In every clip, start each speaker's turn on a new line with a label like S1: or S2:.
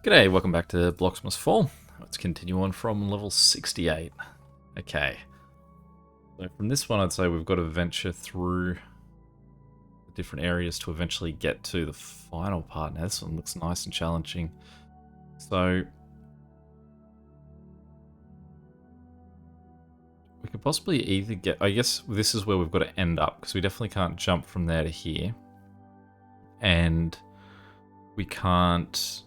S1: G'day, welcome back to Blocks Must Fall. Let's continue on from level 68. Okay. So from this one, I'd say we've got to venture through the different areas to eventually get to the final part. Now, this one looks nice and challenging. So we could possibly either get... I guess this is where we've got to end up, because we definitely can't jump from there to here. And we can't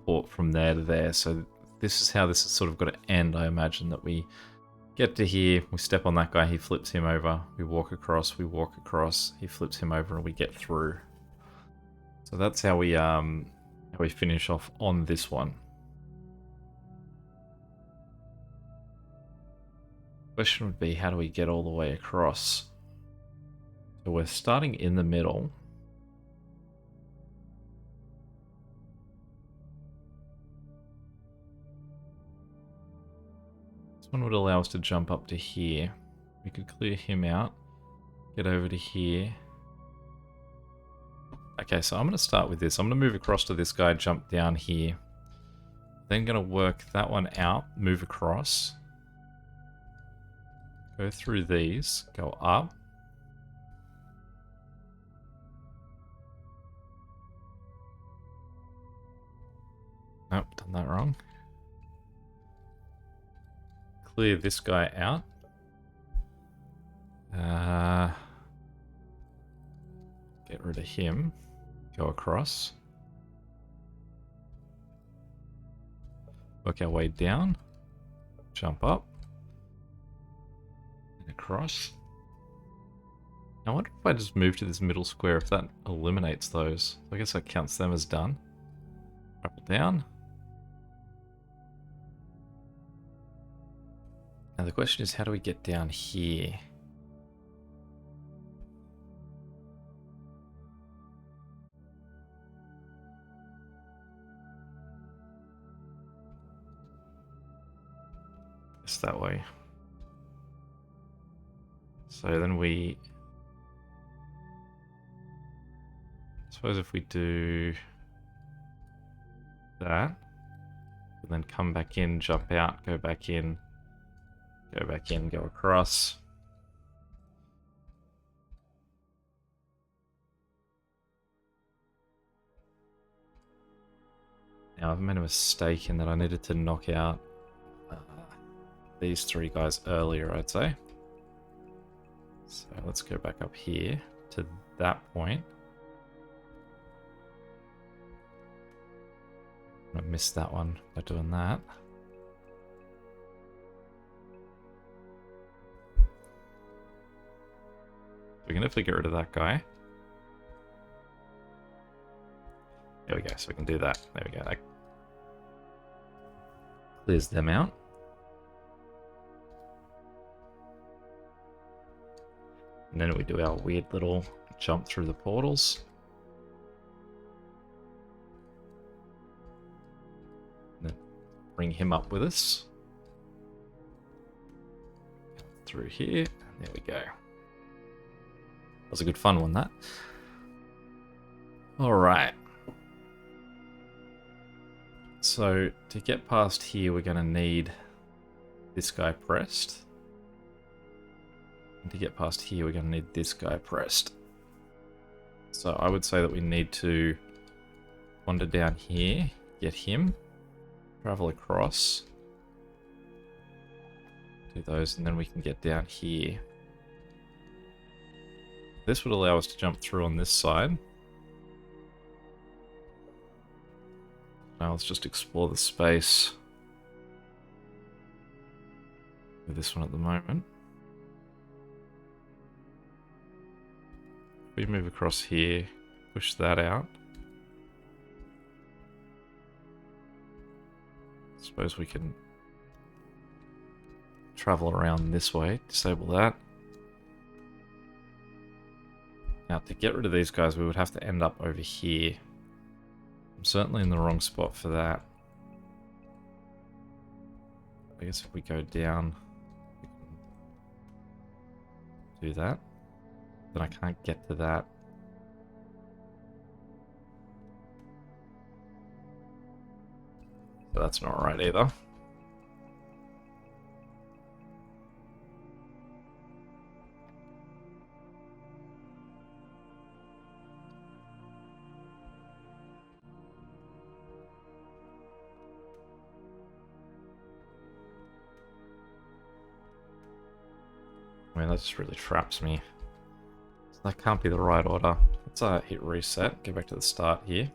S1: port from there to there, so this is how this has sort of got to end. I imagine that we get to here, we step on that guy, he flips him over, we walk across, he flips him over, and we get through. So that's how we finish off on this one. Question would be, how do we get all the way across? So we're starting in the middle. One would allow us to jump up to here. We could clear him out, get over to here. Okay, so I'm going to start with this. I'm going to move across to this guy, jump down here. Then going to work that one out, move across. Go through these, go up. Nope, done that wrong. Clear this guy out. Get rid of him. Go across. Work our way down. Jump up. And across. I wonder if I just move to this middle square, if that eliminates those. I guess that counts them as done. Up down. Now the question is, how do we get down here? It's that way. So then we... I suppose if we do that, and then come back in, jump out, go back in, go across. Now I've made a mistake in that I needed to knock out these three guys earlier, I'd say. So let's go back up here to that point. I missed that one by doing that. We can definitely get rid of that guy. There we go, so we can do that. There we go, that clears them out. And then we do our weird little jump through the portals. And then bring him up with us. Through here, and there we go. That was a good fun one, that. Alright. So, to get past here, we're going to need this guy pressed. And to get past here, we're going to need this guy pressed. So, I would say that we need to wander down here, get him, travel across, do those, and then we can get down here. This would allow us to jump through on this side. Now let's just explore the space with this one at the moment. If we move across here, push that out. I suppose we can travel around this way, disable that. Now, to get rid of these guys, we would have to end up over here. I'm certainly in the wrong spot for that. I guess if we go down, we can do that. Then I can't get to that. But that's not right either. I mean, that just really traps me. So that can't be the right order. Let's hit reset, go back to the start here.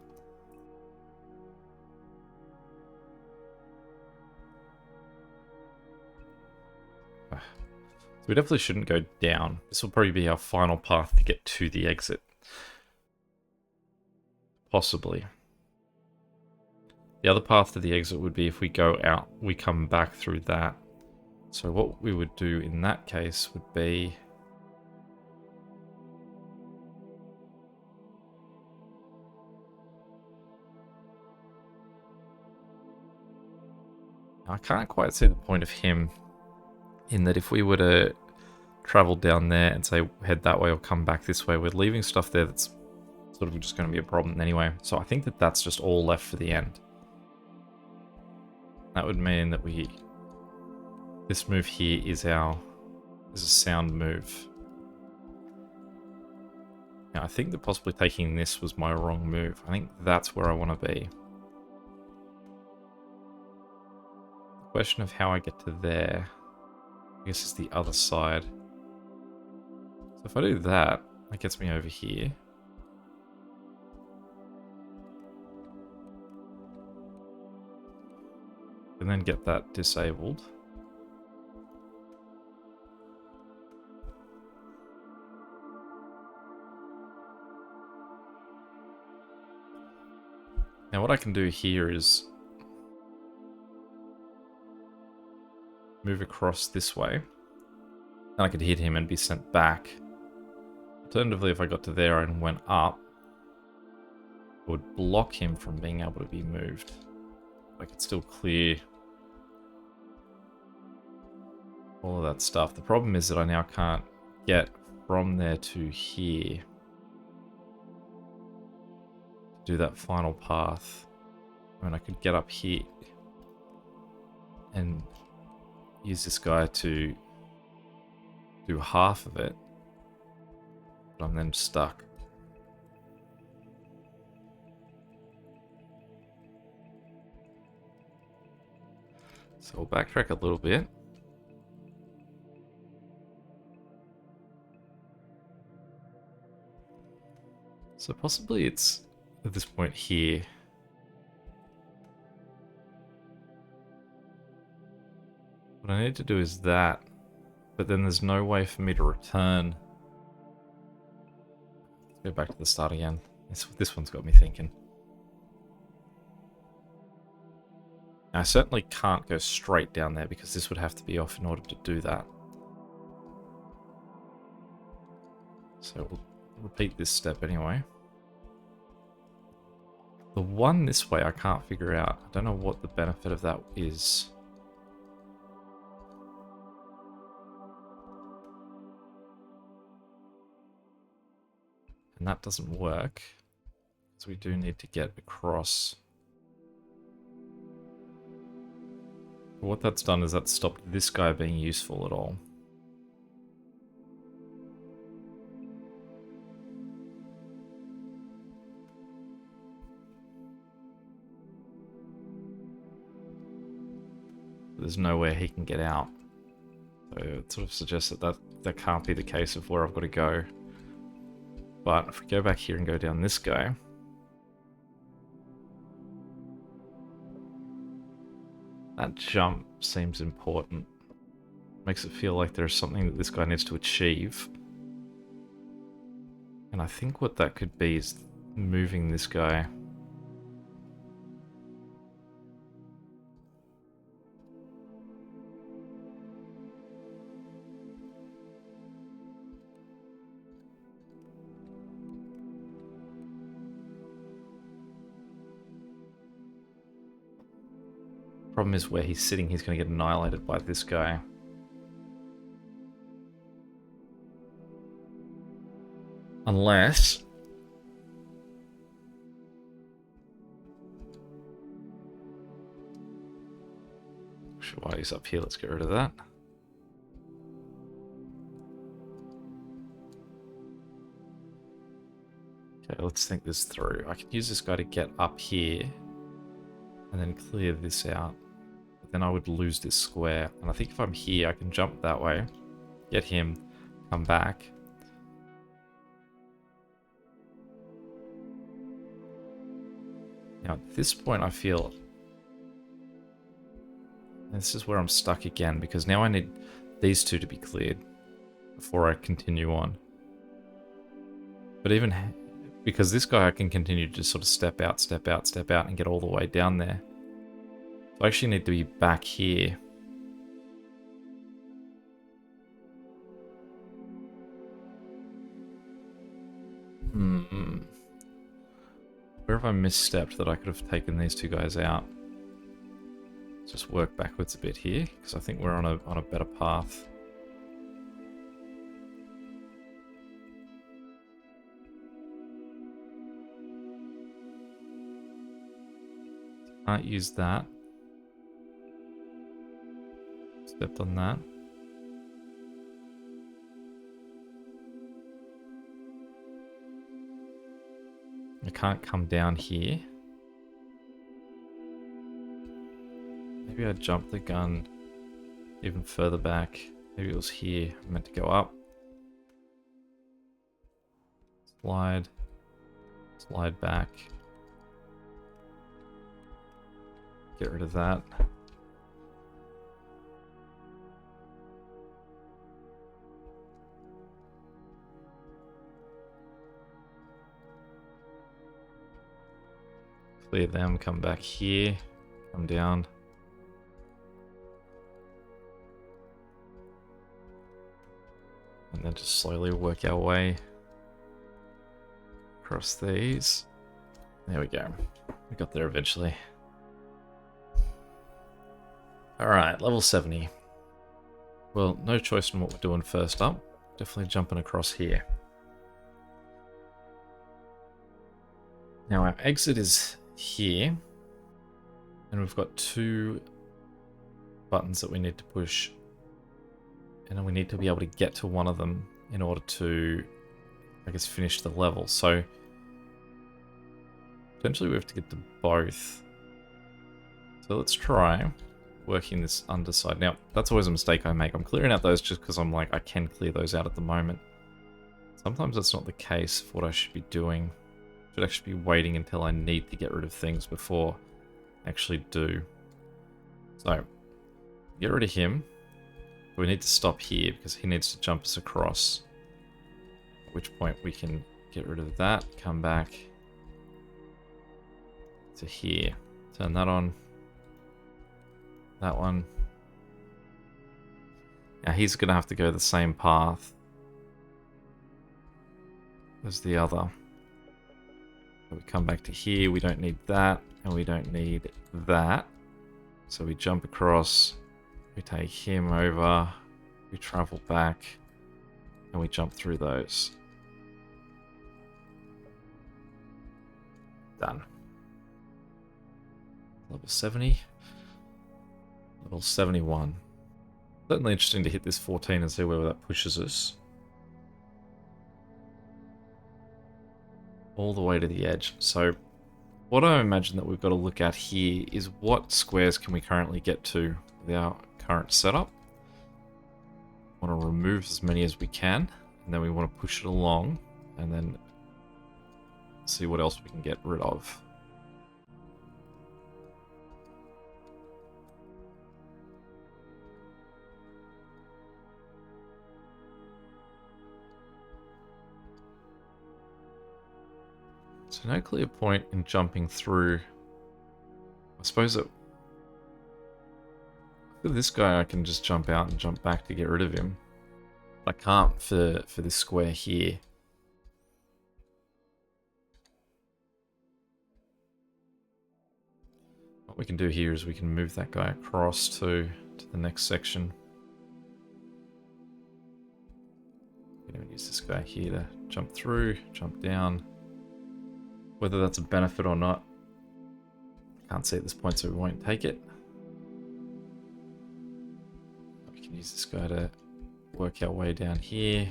S1: So we definitely shouldn't go down. This will probably be our final path to get to the exit. Possibly. The other path to the exit would be if we go out, we come back through that. So what we would do in that case would be... I can't quite see the point of him in that if we were to travel down there and say head that way or come back this way, we're leaving stuff there that's sort of just going to be a problem anyway. So I think that that's just all left for the end. That would mean that this move here is a sound move. Now, I think that possibly taking this was my wrong move. I think that's where I want to be. The question of how I get to there, I guess, is the other side. So if I do that, that gets me over here. And then get that disabled. Now what I can do here is move across this way. And I could hit him and be sent back. Alternatively, if I got to there and went up, it would block him from being able to be moved. I could still clear all of that stuff. The problem is that I now can't get from there to here. Do that final path. I mean, I could get up here and use this guy to do half of it, but I'm then stuck. So we'll backtrack a little bit. So possibly it's at this point here. What I need to do is that, but then there's no way for me to return. Let's go back to the start again. This one's got me thinking. Now, I certainly can't go straight down there because this would have to be off in order to do that. So we'll repeat this step anyway. The one this way I can't figure out. I don't know what the benefit of that is. And that doesn't work. So we do need to get across. But what that's done is that's stopped this guy being useful at all. There's nowhere he can get out. So it sort of suggests that that can't be the case of where I've got to go. But if we go back here and go down this guy, that jump seems important. Makes it feel like there's something that this guy needs to achieve. And I think what that could be is moving this guy. Problem is where he's sitting, he's going to get annihilated by this guy. Unless... While he's up here, let's get rid of that. Okay, let's think this through. I can use this guy to get up here and then clear this out. But then I would lose this square. And I think if I'm here, I can jump that way, get him, come back. Now at this point I feel... This is where I'm stuck again, because now I need these two to be cleared before I continue on. But even... Because this guy I can continue to just sort of step out, step out, step out, and get all the way down there. So I actually need to be back here. Where have I misstepped that I could have taken these two guys out? Let's just work backwards a bit here, because I think we're on a better path. Can't use that. Stepped on that. I can't come down here. Maybe I jumped the gun even further back. Maybe it was here. I meant to go up. Slide. Slide back. Get rid of that. Clear them, come back here, come down. And then just slowly work our way across these. There we go. We got there eventually. Alright, level 70. Well, no choice in what we're doing first up. Definitely jumping across here. Now our exit is here. And we've got two buttons that we need to push. And then we need to be able to get to one of them in order to, I guess, finish the level. So, potentially we have to get to both. So let's try working this underside. Now, that's always a mistake I make. I'm clearing out those just because I'm like, I can clear those out at the moment. Sometimes that's not the case for what I should be doing. I should actually be waiting until I need to get rid of things before I actually do. So, get rid of him. We need to stop here because he needs to jump us across. At which point we can get rid of that, come back to here. Turn that on. That one. Now he's going to have to go the same path as the other. So we come back to here, we don't need that, and we don't need that. So we jump across, we take him over, we travel back, and we jump through those. Done. Level 70. Level 71. Certainly interesting to hit this 14 and see where that pushes us. All the way to the edge. So what I imagine that we've got to look at here is what squares can we currently get to with our current setup. We want to remove as many as we can, and then we want to push it along and then see what else we can get rid of. So no clear point in jumping through. I suppose that for this guy I can just jump out and jump back to get rid of him. I can't for this square here. What we can do here is we can move that guy across to the next section. We're going to use this guy here to jump through, jump down. Whether that's a benefit or not, can't see at this point, so we won't take it. use this guy to work our way down here.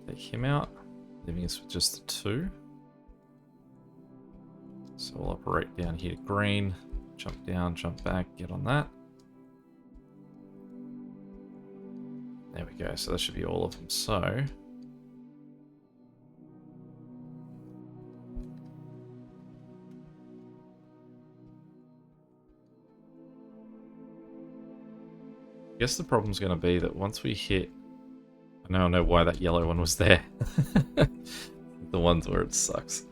S1: Take him out, leaving us with just the 2. So we'll operate down here to green, jump down, jump back, get on that. There we go, so that should be all of them. So I guess the problem's going to be that once we hit... I now know why that yellow one was there. The ones where it sucks.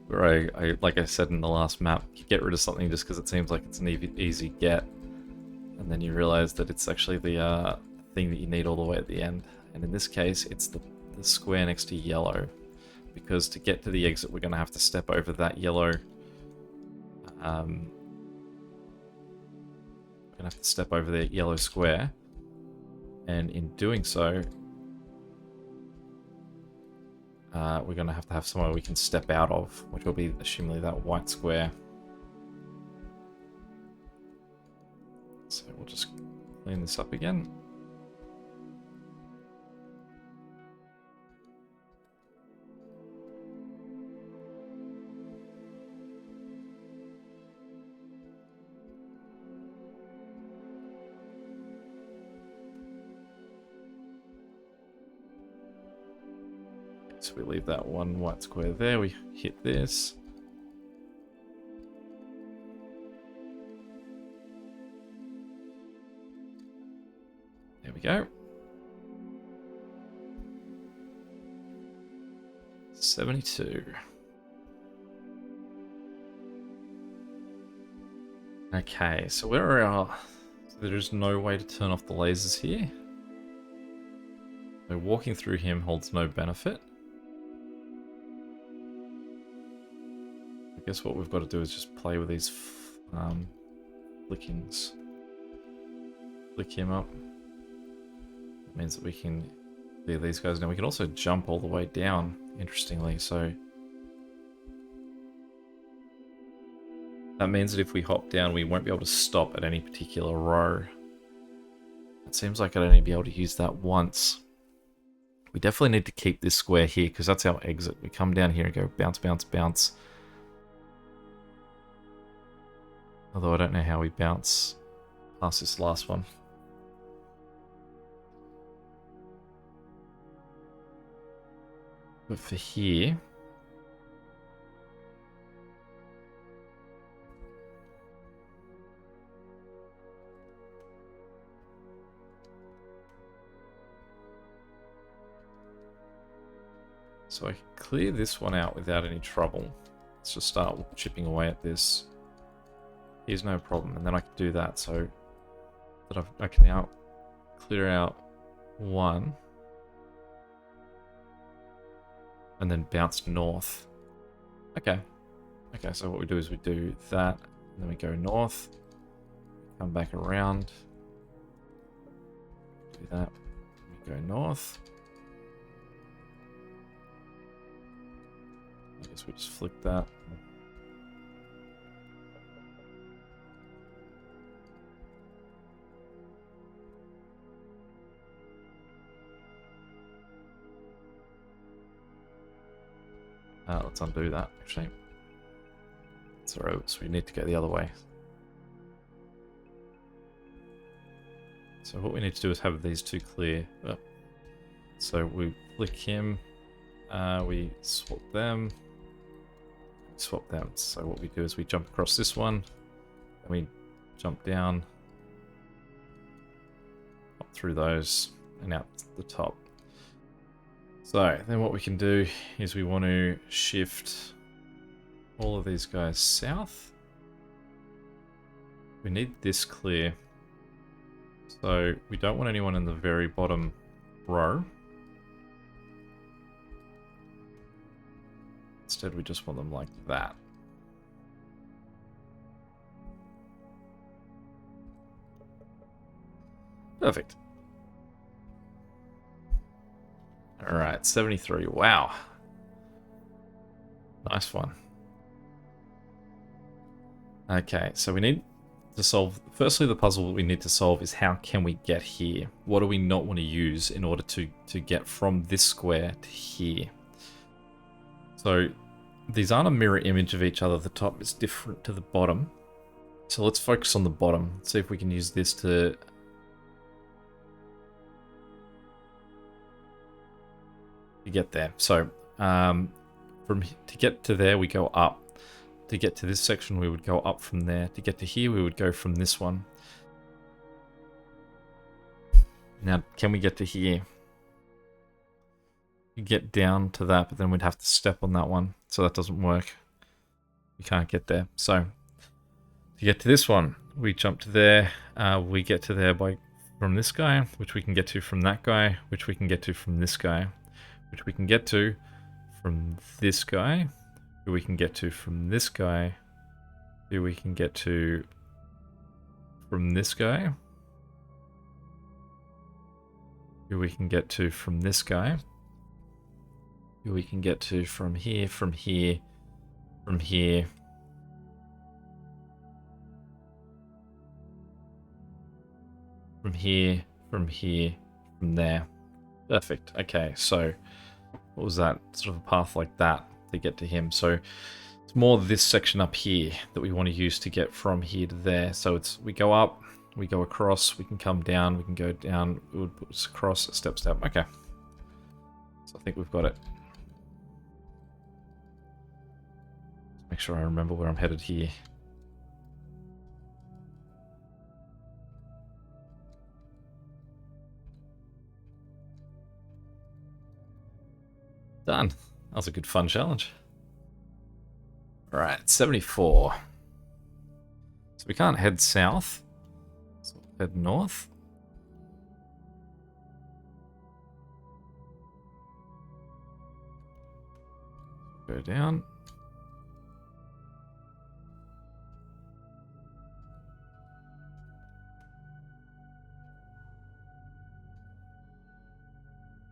S1: Where I, like I said in the last map, you get rid of something just because it seems like it's an easy get. And then you realize that it's actually the thing that you need all the way at the end. And in this case, it's the square next to yellow. Because to get to the exit, we're going to have to step over that yellow... We're going to have to step over the yellow square, and in doing so, we're going to have somewhere we can step out of, which will be assumably that white square. So we'll just clean this up again. So we leave that one white square there, we hit this. There we go. 72. Okay, so where are our... So there is no way to turn off the lasers here. So walking through him holds no benefit. I guess what we've got to do is just play with these flickings. Flick him up. That means that we can clear these guys. Now we can also jump all the way down, interestingly, so... That means that if we hop down, we won't be able to stop at any particular row. It seems like I'd only be able to use that once. We definitely need to keep this square here, because that's our exit. We come down here and go bounce, bounce, bounce. Although I don't know how we bounce past this last one. But for here... So I can clear this one out without any trouble. Let's just start chipping away at this. Here's no problem, and then I can do that so that I can now clear out one and then bounce north. Okay. Okay, so what we do is we do that, and then we go north, come back around, do that, we go north. I guess we just flick that. Let's undo that, actually. So we need to go the other way. So what we need to do is have these two clear. So we flick him, we swap them, So what we do is we jump across this one, and we jump down, up through those, and out the top. So then what we can do is we want to shift all of these guys south. We need this clear. So we don't want anyone in the very bottom row. Instead we just want them like that. Perfect. Alright, 73. Wow. Nice one. Okay, so we need to solve. Firstly, the puzzle we need to solve is how can we get here? What do we not want to use in order to get from this square to here? So these aren't a mirror image of each other. The top is different to the bottom. So let's focus on the bottom. Let's see if we can use this to get there. So to get to there, we go up. To get to this section, we would go up from there. To get to here, we would go from this one. Now, can we get to here? You get down to that, but then we'd have to step on that one. So that doesn't work. We can't get there. So to get to this one, we jump to there. We get to there from this guy, which we can get to from that guy, which we can get to from this guy, which we can get to from this guy, who we can get to from this guy, who we can get to from this guy, who we can get to from this guy, who we can get to from here, from here, from here, from here, from here, from there. Perfect. Okay, so what was that? Sort of a path like that to get to him. So it's more this section up here that we want to use to get from here to there. So it's we go up, we go across, we can come down, we can go down, it would put us across, step, step. Okay. So I think we've got it. Let's make sure I remember where I'm headed here. Done. That was a good fun challenge. Alright, 74. So we can't head south. So we'll head north. Go down.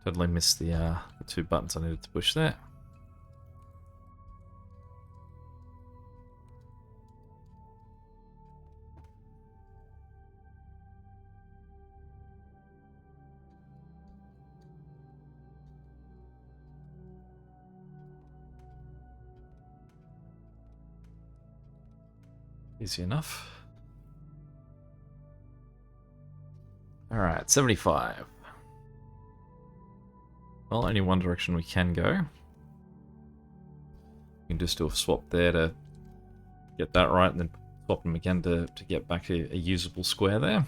S1: Totally missed the 2 buttons I needed to push there. Easy enough. Alright, 75. Well, only one direction we can go. We can just do a swap there to get that right, and then swap them again to get back a usable square there.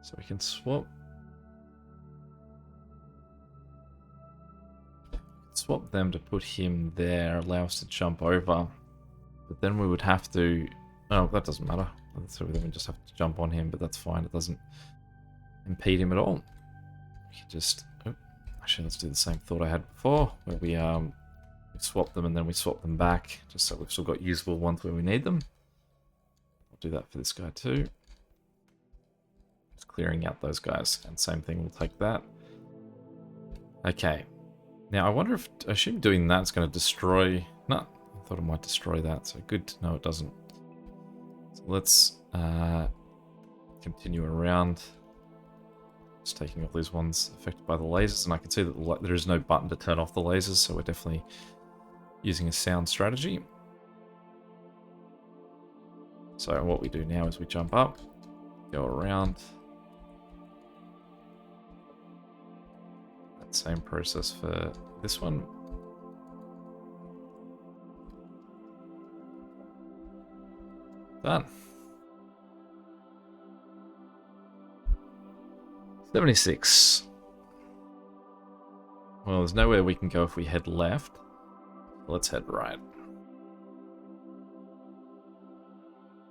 S1: So we can swap them to put him there, allow us to jump over. But then we would have to... Oh, that doesn't matter. So then we just have to jump on him, but that's fine. It doesn't impede him at all. We can just... Oh, actually, let's do the same thought I had before, where we swap them and then we swap them back, just so we've still got usable ones where we need them. I'll do that for this guy too. Just clearing out those guys. And same thing, we'll take that. Okay. Now, I wonder if... I assume doing that's going to destroy... No, I thought it might destroy that, so good. No, it doesn't. So let's continue around. Just taking off these ones affected by the lasers, and I can see that there is no button to turn off the lasers, so we're definitely using a sound strategy. So what we do now is we jump up, go around. That same process for this one. Done. 76. Well, there's nowhere we can go if we head left. Let's head right.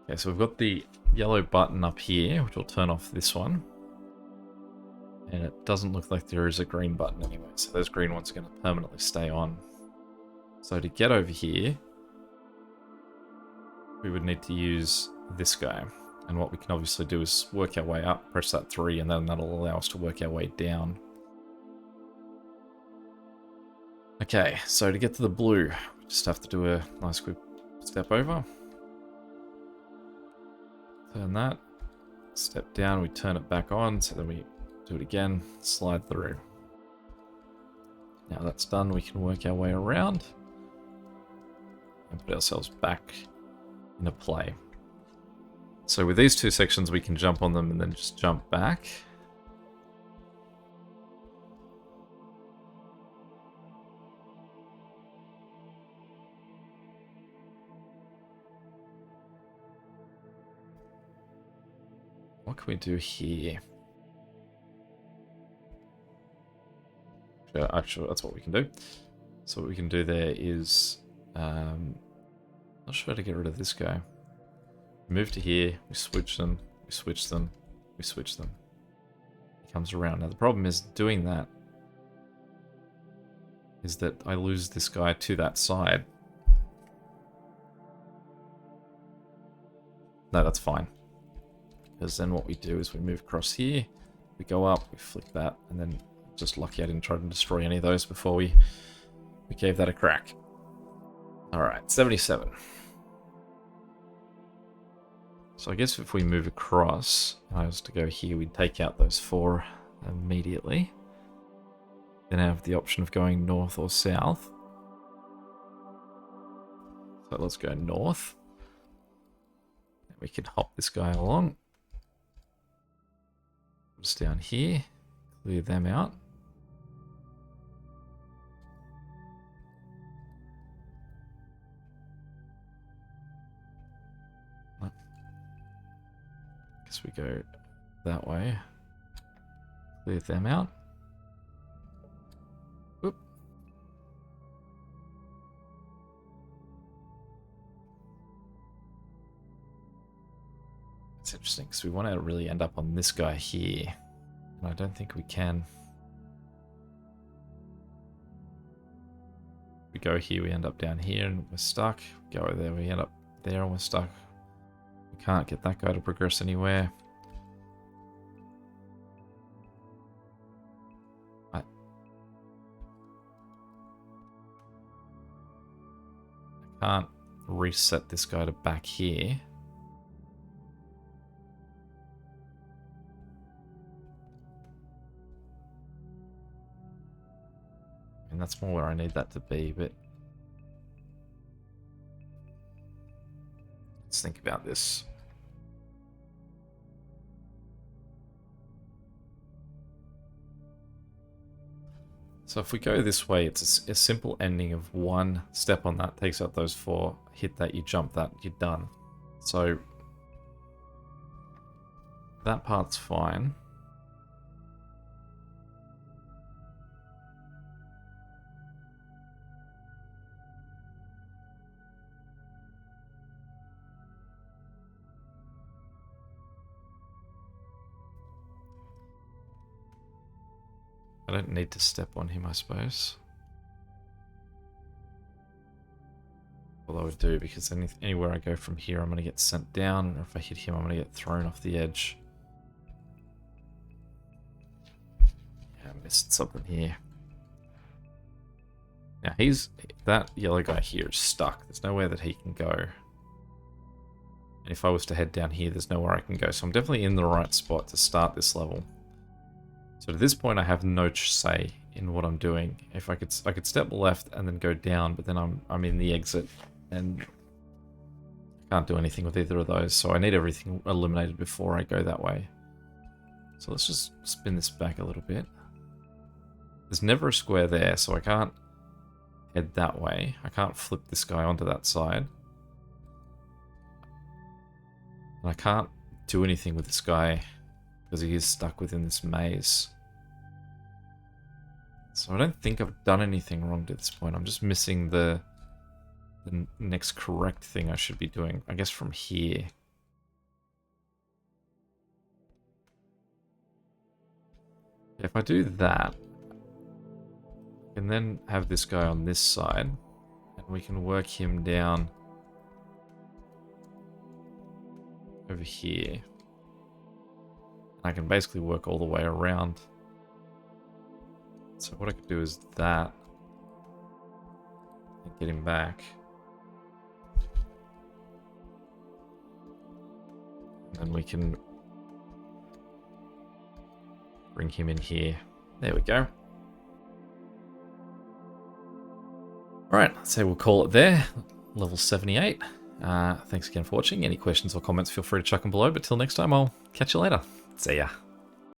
S1: Okay, so we've got the yellow button up here, which will turn off this one. And it doesn't look like there is a green button anyway, so those green ones are going to permanently stay on. So to get over here, we would need to use this guy. And what we can obviously do is work our way up, press that 3, and then that'll allow us to work our way down. Okay, so to get to the blue, just have to do a nice quick step over. Turn that. Step down, we turn it back on, so then we do it again, slide through. Now that's done, we can work our way around and put ourselves back into play. So with these two sections, we can jump on them and then just jump back. What can we do here? Actually, that's what we can do. So what we can do there is, not sure how to get rid of this guy. Move to here, we switch them, we switch them, we switch them. He comes around. Now the problem is doing that is that I lose this guy to that side. No, that's fine. Because then what we do is we move across here, we go up, we flick that, and then just lucky I didn't try to destroy any of those before we gave that a crack. Alright, 77. So I guess if we move across, I was to go here, we'd take out those 4 immediately. Then I have the option of going north or south. So let's go north. We can hop this guy along. Just down here, clear them out. Guess we go that way. Clear them out. Oop. It's interesting because we want to really end up on this guy here. And I don't think we can. We go here, we end up down here and we're stuck. We go there, we end up there and we're stuck. We can't get that guy to progress anywhere. I can't reset this guy to back here. And that's more where I need that to be, but let's think about this. So if we go this way, it's a simple ending of 1 step on that, takes out those 4, hit that, you jump that, you're done. So that part's fine. I don't need to step on him, I suppose. Although I do, because anywhere I go from here, I'm going to get sent down, and if I hit him, I'm going to get thrown off the edge. Yeah, I missed something here. Now, that yellow guy here is stuck. There's nowhere that he can go. And if I was to head down here, there's nowhere I can go. So I'm definitely in the right spot to start this level. So at this point, I have no say in what I'm doing. If I could step left and then go down, but then I'm in the exit and I can't do anything with either of those. So I need everything eliminated before I go that way. So let's just spin this back a little bit. There's never a square there, so I can't head that way. I can't flip this guy onto that side. And I can't do anything with this guy because he is stuck within this maze. So I don't think I've done anything wrong to this point. I'm just missing the next correct thing I should be doing. I guess from here. If I do that, I can then have this guy on this side, and we can work him down over here. I can basically work all the way around. So what I could do is that. Get him back. And we can bring him in here. There we go. Alright, so we'll call it there. Level 78. Thanks again for watching. Any questions or comments, feel free to chuck them below. But till next time, I'll catch you later. See ya.